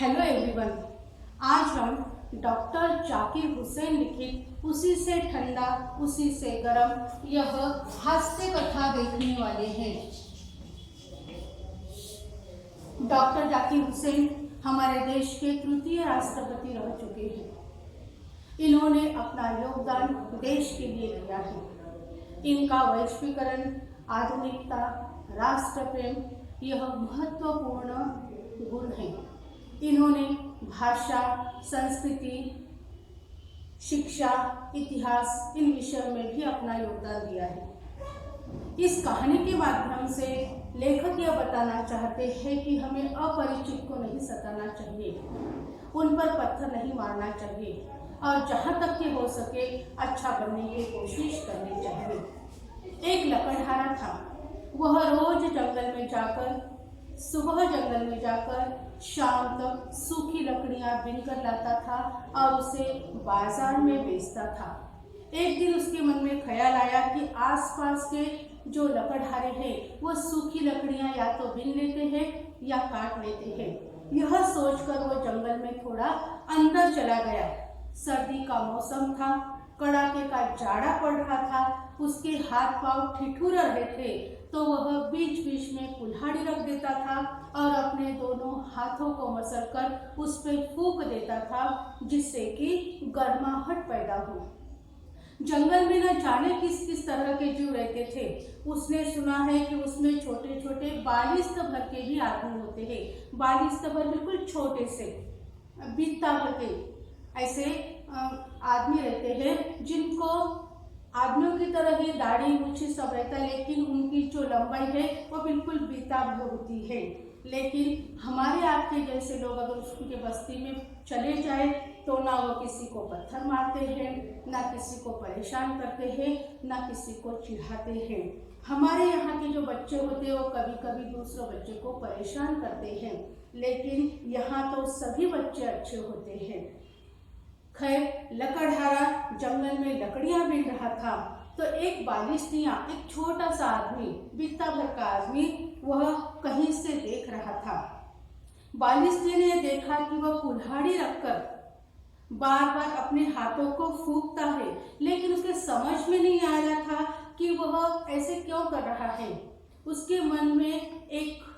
Hello everyone. आज हम doctor Zakir Hussain लिखित उसी से ठंडा उसी से गरम यह हास्य कथा देखने वाले हैं। डॉक्टर जाकिर हुसैन हमारे देश के तृतीय राष्ट्रपति रह चुके हैं। इन्होंने अपना योगदान देश के लिए दिया है। इनका वैश्वीकरण, आधुनिकता, राष्ट्र प्रेम यह महत्वपूर्ण गुण है। इन्होंने भाषा, संस्कृति, शिक्षा, इतिहास इन विषयों में भी अपना योगदान दिया है। इस कहानी के माध्यम से लेखक यह बताना चाहते हैं कि हमें अपरिचित को नहीं सताना चाहिए, उन पर पत्थर नहीं मारना चाहिए और जहाँ तक कि हो सके अच्छा बनने की कोशिश करनी चाहिए। एक लकड़हारा था। वह रोज जंगल में जाकर, सुबह जंगल में जाकर शाम तक सूखी लकड़ियां बीनकर लाता था और उसे बाजार में बेचता था। एक दिन उसके मन में ख्याल आया कि आसपास के जो लकड़हारे हैं वो सूखी लकड़ियां या तो बीन लेते हैं या काट लेते हैं। यह सोचकर वो जंगल में थोड़ा अंदर चला गया। सर्दी का मौसम था, कड़ाके का जाड़ा पड़ रहा था। उसके हाथ पांव ठिठुर रहे थे तो वह बीच बीच में कुल्हाड़ी रख देता था और अपने दोनों हाथों को मसलकर उस पर फूंक देता था, जिससे कि गर्माहट पैदा हो। जंगल में न जाने किस किस तरह के जीव रहते थे। उसने सुना है कि उसमें छोटे छोटे बालिस्त भर के भी आदमी होते हैं। बालिस्त भर बिल्कुल छोटे से, बित्ता भर के ऐसे आदमी रहते हैं जिनको आदमियों की तरह ही दाढ़ी मूछी सब रहता है, लेकिन उनकी जो लंबाई है वो बिल्कुल बीता भर होती है। लेकिन हमारे आपके जैसे लोग अगर उसकी बस्ती में चले जाए तो ना वो किसी को पत्थर मारते हैं, ना किसी को परेशान करते हैं, ना किसी को चिढ़ाते हैं। हमारे यहाँ के जो बच्चे होते हैं वो कभी कभी दूसरे बच्चे को परेशान करते हैं, लेकिन यहाँ तो सभी बच्चे अच्छे होते हैं। खैर, लकड़हारा जंगल में लकड़ियां बीन रहा था तो एक बालिस्तियां, एक छोटा सा आदमी, बित्ता भर का आदमी, वह कहीं से देख रहा था। बालिस्ती ने देखा कि वह कुल्हाड़ी रखकर बार बार अपने हाथों को फूंकता है, लेकिन उसके समझ में नहीं आ रहा था कि वह ऐसे क्यों कर रहा है। उसके मन में एक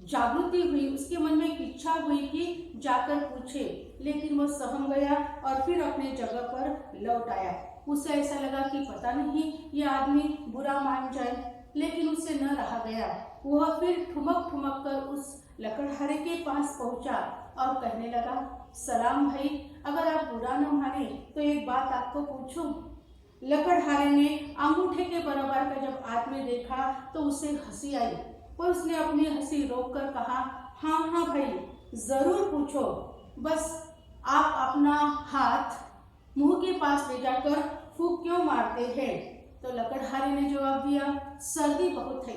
जागृति हुई, उसके मन में एक इच्छा हुई कि जाकर पूछे, लेकिन वह सहम गया और फिर अपने जगह पर लौट आया। उसे ऐसा लगा कि पता नहीं ये आदमी बुरा मान जाए, लेकिन उससे न रहा गया। वह फिर ठुमक ठुमक कर उस लकड़हारे के पास पहुंचा और कहने लगा, सलाम भाई, अगर आप बुरा न माने तो एक बात आपको पूछूं। लकड़हारे ने अंगूठे के बराबर का जब आदमी देखा तो उसे हंसी आई, पर उसने अपनी हंसी रोककर कहा, हाँ हाँ भाई, जरूर पूछो, बस आप अपना हाथ मुंह के पास ले जाकर फूंक क्यों मारते हैं। तो लकड़हारे ने जवाब दिया, सर्दी बहुत है,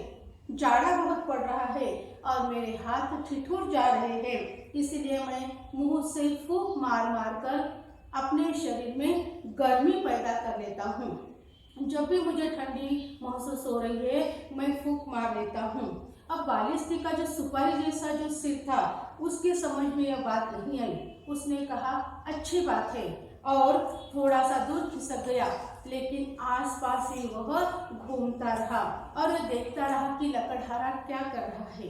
जाड़ा बहुत पड़ रहा है और मेरे हाथ ठिठुर जा रहे हैं, इसलिए मैं मुंह से फूंक मार मार कर अपने शरीर में गर्मी पैदा कर लेता हूँ। जब भी मुझे ठंडी महसूस हो रही है मैं फूंक मार लेता हूँ। अब बालिस्ती का जो सुपारी जैसा जो सिर था उसके समझ में यह बात नहीं आई। उसने कहा, अच्छी बात है, और थोड़ा सा दूर खिसक गया, लेकिन आसपास ही वह घूमता रहा और देखता रहा कि लकड़हारा क्या कर रहा है।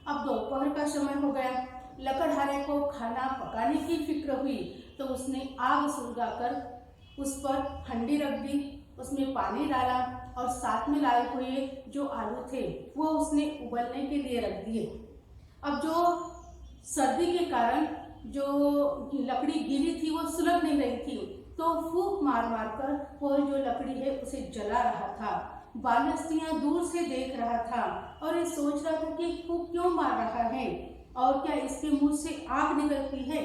अब दोपहर का समय हो गया। लकड़हारे को खाना पकाने की फिक्र हुई तो उसने आग सुलगाकर उस पर हंडी रख दी, उसमें पानी डाला और साथ में लाए हुए जो आलू थे वो उसने उबलने के लिए रख दिए। अब जो सर्दी के कारण जो लकड़ी गीली थी वो सुलग नहीं रही थी, तो फूंक मार मार कर वो जो लकड़ी है उसे जला रहा था। बालिस्तियां दूर से देख रहा था और ये सोच रहा था कि फूंक क्यों मार रहा है और क्या इसके मुंह से आग निकलती है,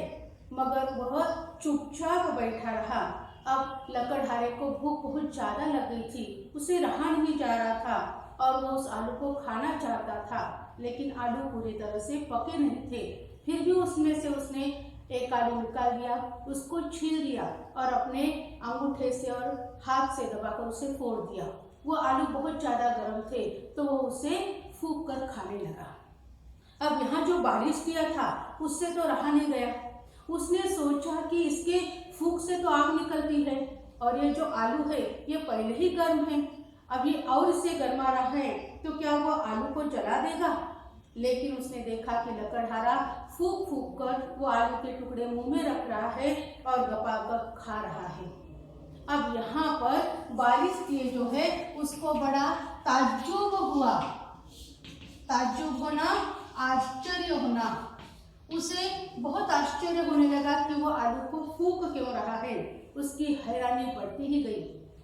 मगर वह चुपचाप बैठा रहा। अब लकड़हारे को भूख बहुत ज्यादा लग गई थी, उसे रहा नहीं जा रहा था और वो उस आलू को खाना चाहता था, लेकिन आलू पूरी तरह से पके नहीं थे। फिर भी उसमें से उसने एक आलू निकाल दिया, उसको छील दिया और अपने अंगूठे से और हाथ से दबाकर उसे फोड़ दिया। वो आलू बहुत ज्यादा गर्म थे तो वो उसे फूंक कर खाने लगा। अब यहाँ जो बारिश किया था उससे तो रहा नहीं गया। उसने सोचा कि इसके फूंक से तो आग निकलती है और ये जो आलू है ये पहले ही गर्म है, अब ये और इसे गर्मा रहा है तो क्या वो आलू को जला देगा। लेकिन उसने देखा कि लकड़हारा फूंक फूंक कर वो आलू के टुकड़े मुंह में रख रहा है और गपागप खा रहा है। अब यहाँ पर बारिश किए जो है उसको बड़ा ताज्जुब हुआ, ताज्जुब होना, आश्चर्य होना। उसे बहुत आश्चर्य होने लगा कि वो आलू को फूंक क्यों रहा है। उसकी हैरानी बढ़ती ही गई।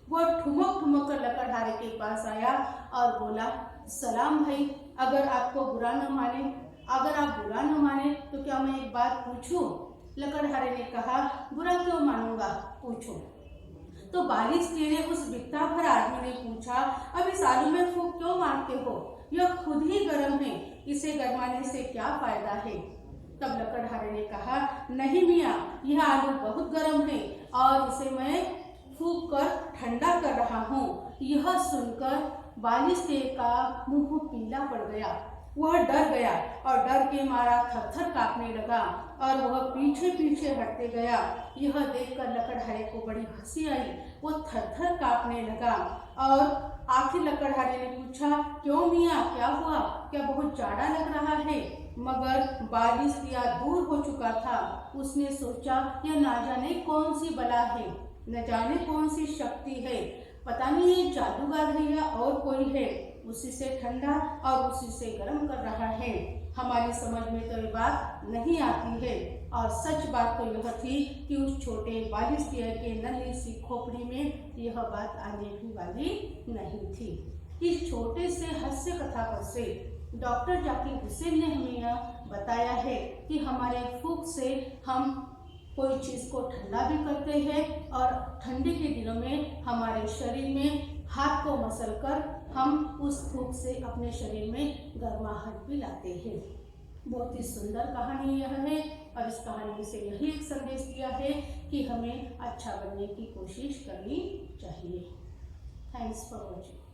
वो ठुमक ठुमक कर लकड़हारे के पास आया और बोला, सलाम भाई, अगर आपको बुरा न माने, अगर आप बुरा न माने तो क्या मैं एक बात पूछूं? लकड़हारे ने कहा, बुरा क्यों मानूंगा, पूछो। तो बारिश तेरे उस बिकता भर आदमी ने पूछा, अब इस आलू में फूंक क्यों मारते हो? यह खुद ही गर्म है, इसे गरमाने से क्या फायदा है? तब लकड़हारे ने कहा, नहीं मियाँ, यह आलू बहुत गर्म है और इसे मैं फूंक कर ठंडा कर रहा हूँ। यह सुनकर बारिश का मुंह पीला पड़ गया। वह डर गया और डर के मारा थरथर कांपने लगा और वह पीछे पीछे हटते गया। यह देखकर लकड़हारे को बड़ी हंसी आई। वो थरथर कांपने लगा और आखिर लकड़हारे ने पूछा, क्यों मियाँ, क्या हुआ? क्या बहुत जाड़ा लग रहा है? मगर बारिश किया दूर हो चुका था। उसने सोचा, यह ना जाने कौन सी बला है, न जाने कौन सी शक्ति है, पता नहीं ये जादूगर है या और कोई है, उसी से ठंडा और उसी से गर्म कर रहा है। हमारी समझ में तो ये बात नहीं आती है। और सच बात तो यह थी कि उस छोटे बारिश के नन्ही सी खोपड़ी में यह बात आने भी वाली नहीं थी। इस छोटे से हास्य कथा पर से डॉक्टर जाकिर हुसैन ने हमें यह बताया है कि हमारे फूंक से हम कोई चीज़ को ठंडा भी करते हैं और ठंडी के दिनों में हमारे शरीर में हाथ को मसलकर हम उस फूंक से अपने शरीर में गर्माहट भी लाते हैं। बहुत ही सुंदर कहानी यह है और इस कहानी से यही एक संदेश दिया है कि हमें अच्छा बनने की कोशिश करनी चाहिए। Thanks for watching.